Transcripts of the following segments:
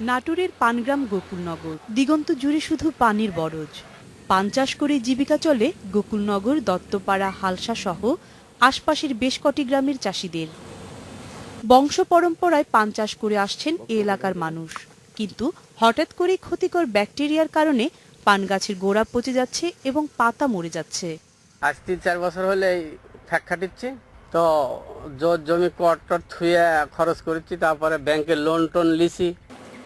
নাটোরের পানগ্রাম গোকুলনগর দিগন্ত জুড়ে শুধু পানির বরজ। পান চাষ করে জীবিকা চলে গোকুলনগর, দত্তপাড়া, হালসা সহ আশপাশের বেশ কটি গ্রামের চাষিদের। বংশ পরম্পরায় পান চাষ করে আসছেন এ এলাকার মানুষ, কিন্তু হঠাৎ করেই ক্ষতিকর ব্যাকটেরিয়ার কারণে পান গাছের গোড়া পচে যাচ্ছে এবং পাতা মরে যাচ্ছে। আজ 3-4 বছর হলে ফ্যাক খাটিচ্ছি, তো জমি কট থুয়ে খরচ করেছি, তারপরে ব্যাংকের লোন টোন লিছি।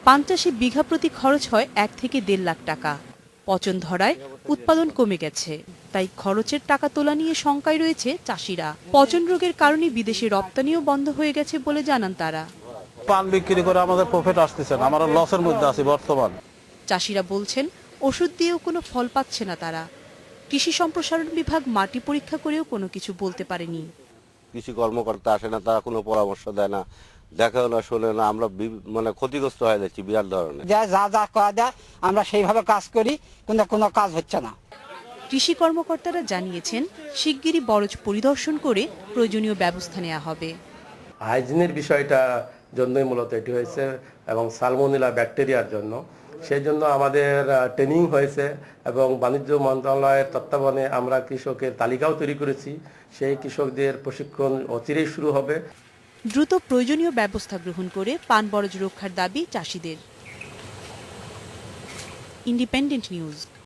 পান চাষে বিঘা প্রতি খরচ হয় 1 থেকে 1.5 লাখ টাকা। পচন ধরায় উৎপাদন কমে গেছে, তাই খরচের টাকা তোলা নিয়ে শঙ্কায় রয়েছে চাষিরা। পচন রোগের কারণে বিদেশে রপ্তানিও বন্ধ হয়ে গেছে বলে জানান তারা। পান বিক্রি করে আমাদের প্রফিট আসতেছে না, আমরা লসের মধ্যে আছি বর্তমান। চাষিরা বলছেন ওষুধ দিয়েও কোনো ফল পাচ্ছে না তারা। কৃষি সম্প্রসারণ বিভাগ মাটি পরীক্ষা করেও কোনো কিছু বলতে পারেনি। কৃষি কর্মকর্তা আসে না, তারা কোনো পরামর্শ দেয় না, দেখাও না, শোনে না। আমরা ক্ষতিগ্রস্ত হয়ে যাচ্ছি বিরাট ধরনের। যা করা যায় আমরা সেইভাবে কাজ করি, কিন্তু কোনো কাজ হচ্ছে না। কৃষি কর্মকর্তারা জানিয়েছেন শিগগিরই বরজ পরিদর্শন করে প্রয়োজনীয় ব্যবস্থা নেওয়া হবে। হাইজিনের বিষয়টা জন্যই মূলত এটি হয়েছে এবং সালমোনেলা ব্যাকটেরিয়ার জন্য। সেই জন্য আমাদের ট্রেনিং হয়েছে এবং বাণিজ্য মন্ত্রণালয়ের তত্ত্বাবধানে আমরা কৃষকের তালিকাও তৈরি করেছি। সেই কৃষকদের প্রশিক্ষণ অচিরেই শুরু হবে। দ্রুত প্রয়োজনীয় ব্যবস্থা গ্রহণ করে পান বরজ রক্ষার দাবি চাষিদের। Independent news.